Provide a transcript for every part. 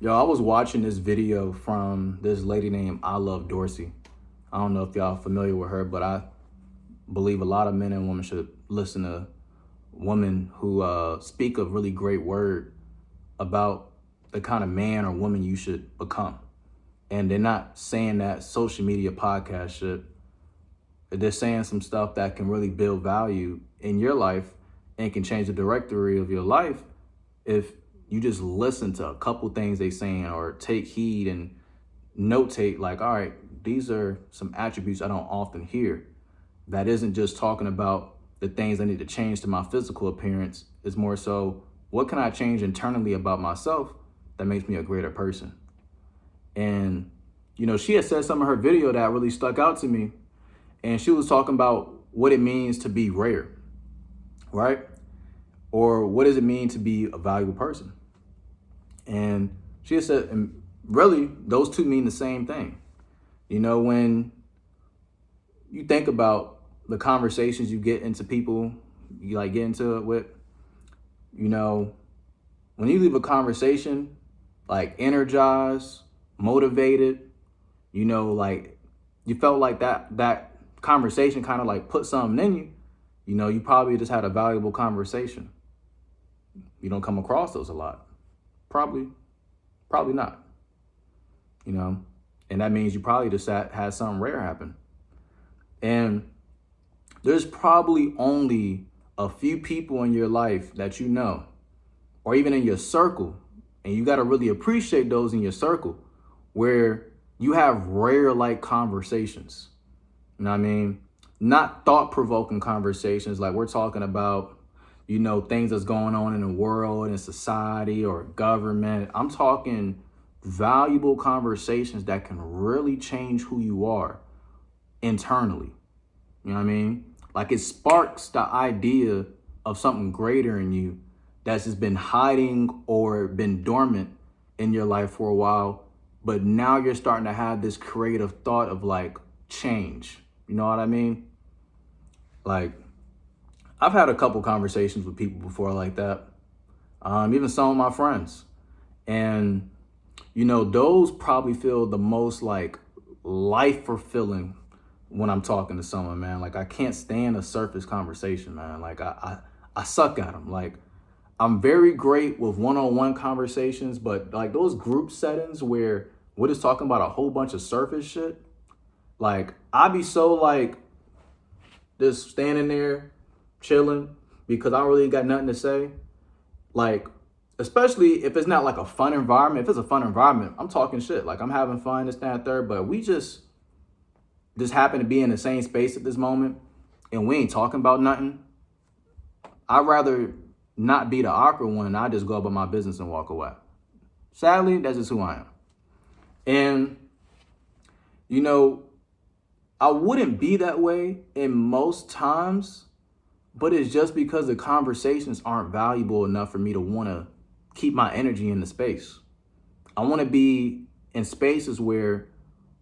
Yo, I was watching this video from this lady named I Love Dorsey. I don't know if y'all familiar with her, but I believe a lot of men and women should listen to women who speak a really great word about the kind of man or woman you should become. And they're not saying that social media podcast shit. They're saying some stuff that can really build value in your life and can change the directory of your life if you just listen to a couple things they saying or take heed and notate like, all right, these are some attributes I don't often hear. That isn't just talking about the things I need to change to my physical appearance. It's more so, what can I change internally about myself that makes me a greater person? And, she had said some of her video that really stuck out to me. And she was talking about what it means to be rare, right? Or what does it mean to be a valuable person? And she had said, and really, those two mean the same thing. When you think about the conversations you get into people, you like get into it with, when you leave a conversation like energized, motivated, like you felt like that conversation kind of like put something in you, you probably just had a valuable conversation. You don't come across those a lot. Probably not, and that means you probably just had something rare happen. And there's probably only a few people in your life that or even in your circle, and you got to really appreciate those in your circle where you have rare like conversations. You know what I mean? Not thought-provoking conversations like we're talking about, things that's going on in the world and society or government. I'm talking valuable conversations that can really change who you are internally. You know what I mean? Like it sparks the idea of something greater in you that's just been hiding or been dormant in your life for a while. But now you're starting to have this creative thought of like change. You know what I mean? Like I've had a couple conversations with people before like that. Even some of my friends. And, those probably feel the most like life fulfilling when I'm talking to someone, man. Like I can't stand a surface conversation, man. Like I suck at them. Like I'm very great with one-on-one conversations, but like those group settings where we're just talking about a whole bunch of surface shit, like I be so like just standing there chilling because I don't really got nothing to say. Like, especially if it's not like a fun environment. If it's a fun environment, I'm talking shit. Like I'm having fun, this, that, third, but we just happen to be in the same space at this moment and we ain't talking about nothing. I'd rather not be the awkward one and I just go about my business and walk away. Sadly, that's just who I am. And, I wouldn't be that way in most times, but it's just because the conversations aren't valuable enough for me to want to keep my energy in the space. I want to be in spaces where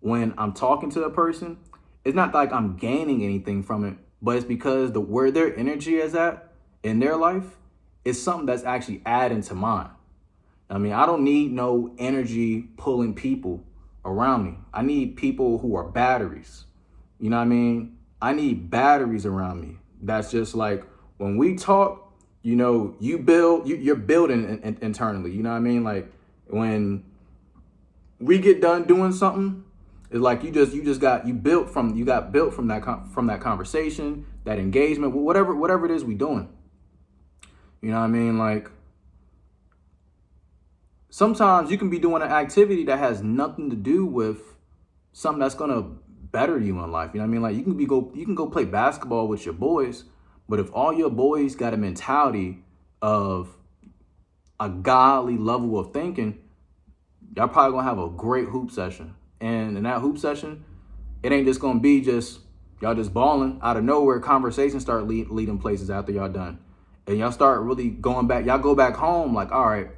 when I'm talking to a person, it's not like I'm gaining anything from it, but it's because where their energy is at in their life is something that's actually adding to mine. I mean, I don't need no energy pulling people around me. I need people who are batteries. You know what I mean? I need batteries around me. That's just like when we talk, you're building internally. You know what I mean? Like when we get done doing something, it's like you got built from that conversation, that engagement, whatever it is we doing. You know what I mean? Like sometimes you can be doing an activity that has nothing to do with something that's gonna better you in life. You know what I mean? Like you can go play basketball with your boys, but if all your boys got a mentality of a godly level of thinking, y'all probably gonna have a great hoop session. And in that hoop session, it ain't just gonna be just y'all just balling out of nowhere. Conversations start leading places after y'all done, and y'all start really going back. Y'all go back home like, all right,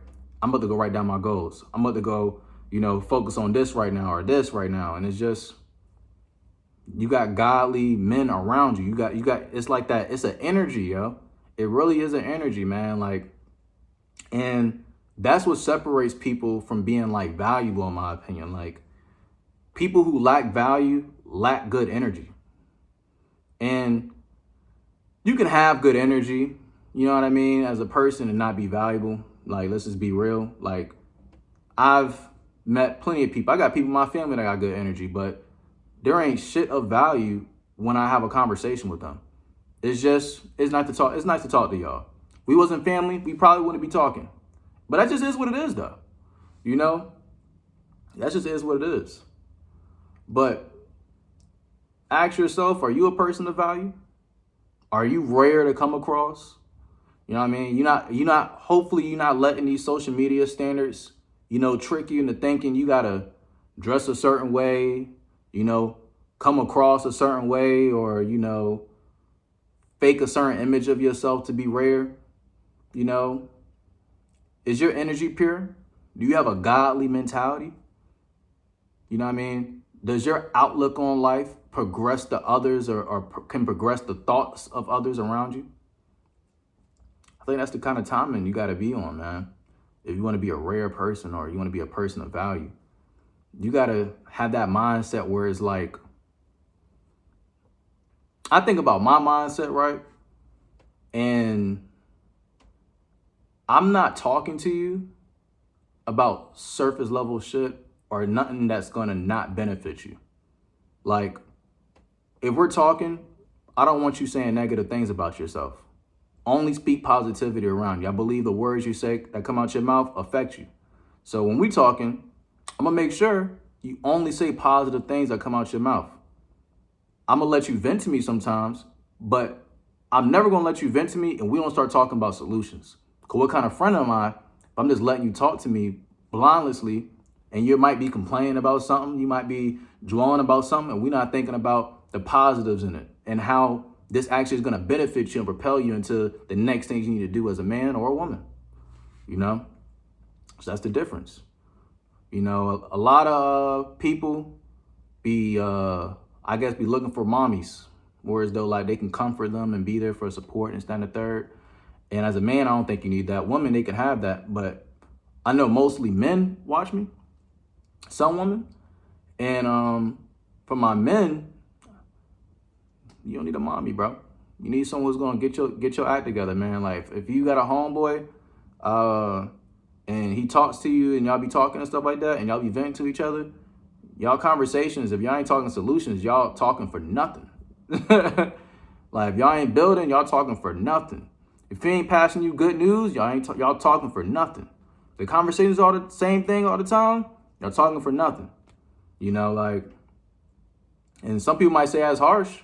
I'm about to go write down my goals. I'm about to go, focus on this right now or this right now. And it's just, you got godly men around you. You got, it's like that. It's an energy, yo. It really is an energy, man. Like, and That's what separates people from being like valuable, in my opinion. Like people who lack value lack good energy. And you can have good energy, you know what I mean, as a person and not be valuable. Like, let's just be real. Like, I've met plenty of people. I got people in my family that got good energy, but there ain't shit of value when I have a conversation with them. It's nice to talk. It's nice to talk to y'all. We wasn't family, we probably wouldn't be talking. But that just is what it is, though. You know, that just is what it is. But ask yourself, are you a person of value? Are you rare to come across? You know what I mean? Hopefully you're not letting these social media standards, trick you into thinking you gotta dress a certain way, come across a certain way, or, fake a certain image of yourself to be rare. Is your energy pure? Do you have a godly mentality? You know what I mean? Does your outlook on life progress to others or can progress the thoughts of others around you? I think that's the kind of timing you got to be on, man. If you want to be a rare person or you want to be a person of value, you got to have that mindset where it's like, I think about my mindset, right? And I'm not talking to you about surface level shit or nothing that's going to not benefit you. Like, if we're talking, I don't want you saying negative things about yourself. Only speak positivity around you. I believe the words you say that come out your mouth affect you. So when we talking, I'm going to make sure you only say positive things that come out your mouth. I'm going to let you vent to me sometimes, but I'm never going to let you vent to me and we don't start talking about solutions. Because what kind of friend am I if I'm just letting you talk to me blindlessly and you might be complaining about something, you might be drawing about something, and we're not thinking about the positives in it and how this actually is going to benefit you and propel you into the next things you need to do as a man or a woman, So that's the difference. A lot of people be looking for mommies, whereas though like they can comfort them and be there for support and stand a third. And as a man, I don't think you need that. Women, they can have that, but I know mostly men watch me, some women, and for my men, you don't need a mommy, bro. You need someone who's gonna get your act together, man. Like if you got a homeboy, and he talks to you and y'all be talking and stuff like that, and y'all be venting to each other, y'all conversations, if y'all ain't talking solutions, y'all talking for nothing. Like if y'all ain't building, y'all talking for nothing. If he ain't passing you good news, y'all talking for nothing. The conversations all the same thing all the time, y'all talking for nothing. And some people might say that's harsh,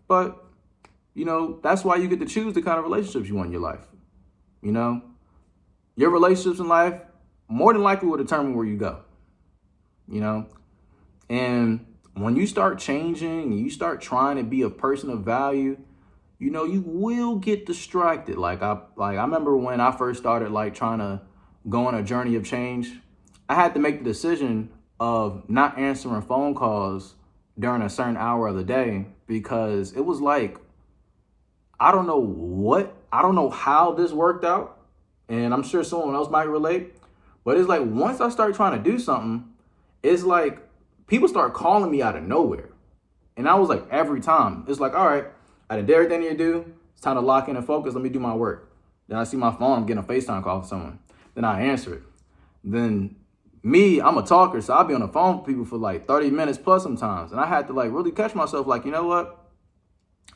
but that's why you get to choose the kind of relationships you want in your life. Your relationships in life more than likely will determine where you go. And when you start changing and you start trying to be a person of value, you will get distracted. Like I remember when I first started like trying to go on a journey of change, I had to make the decision of not answering phone calls during a certain hour of the day because it was like, I don't know how this worked out. And I'm sure someone else might relate, but it's like, once I start trying to do something, it's like people start calling me out of nowhere. And I was like, every time it's like, all right, I did everything you do. It's time to lock in and focus. Let me do my work. Then I see my phone, I'm getting a FaceTime call from someone. Then I answer it. Then I'm a talker, so I'll be on the phone with people for like 30 minutes plus sometimes. And I had to like really catch myself like, you know what?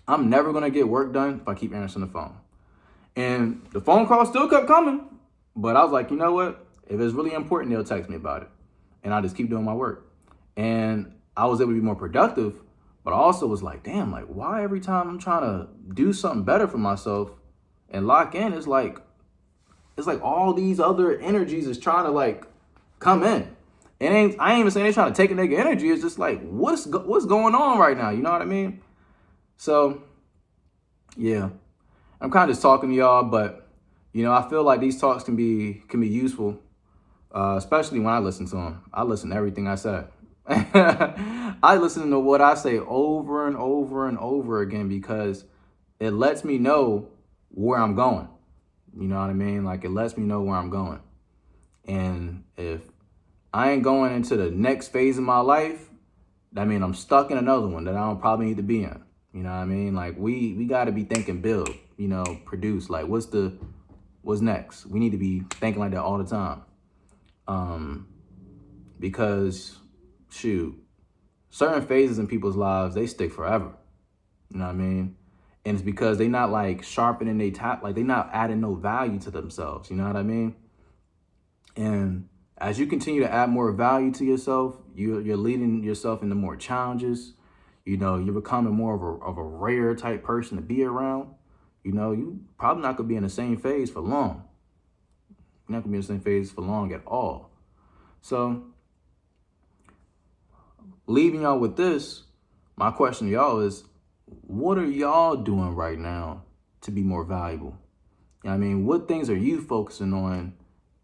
I'm never going to get work done if I keep answering the phone. And the phone call still kept coming. But I was like, you know what? If it's really important, they'll text me about it. And I just keep doing my work. And I was able to be more productive. But I also was like, damn, like why every time I'm trying to do something better for myself and lock in, it's like all these other energies is trying to like come in. And I ain't even saying they're trying to take a nigga energy. It's just like, what's going on right now? You know what I mean? So, yeah, I'm kind of just talking to y'all, but I feel like these talks can be useful, especially when I listen to them. I listen to everything I said. I listen to what I say over and over and over again because it lets me know where I'm going. You know what I mean? Like it lets me know where I'm going. And if I ain't going into the next phase of my life, I mean, I'm stuck in another one that I don't probably need to be in. You know what I mean? Like we got to be thinking build, produce. Like what's next? We need to be thinking like that all the time. Because shoot, certain phases in people's lives, they stick forever. You know what I mean? And it's because they not like sharpening their top, like they not adding no value to themselves. You know what I mean? And as you continue to add more value to yourself, you're leading yourself into more challenges. You're becoming more of a rare type person to be around. You probably not gonna be in the same phase for long. You're not gonna be in the same phase for long at all. So, leaving y'all with this, my question to y'all is, what are y'all doing right now to be more valuable? You know what I mean? What things are you focusing on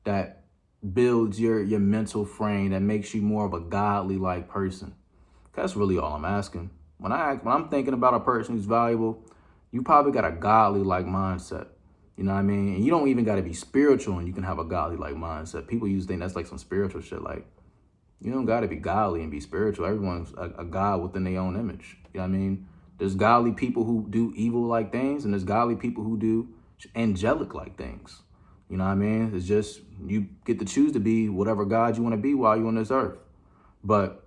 that builds your mental frame, that makes you more of a godly like person? That's really all I'm asking. When I'm thinking about a person who's valuable, you probably got a godly like mindset. You know what I mean? And you don't even got to be spiritual and you can have a godly like mindset. People usually think that's like some spiritual shit. Like, you don't got to be godly and be spiritual. Everyone's a god within their own image. You know what I mean? There's godly people who do evil like things, and there's godly people who do angelic like things. You know what I mean? It's just you get to choose to be whatever God you want to be while you're on this earth. But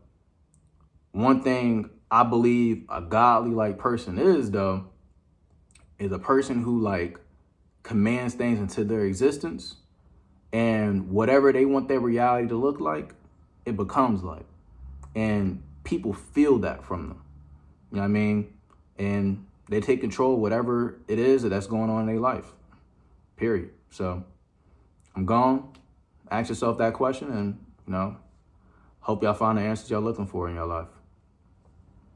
one thing I believe a godly like person is, though, is a person who like commands things into their existence, and whatever they want their reality to look like, it becomes like. And people feel that from them. You know what I mean? And they take control of whatever it is that's going on in their life. Period. So I'm gone. Ask yourself that question and, hope y'all find the answers y'all looking for in your life.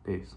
Peace.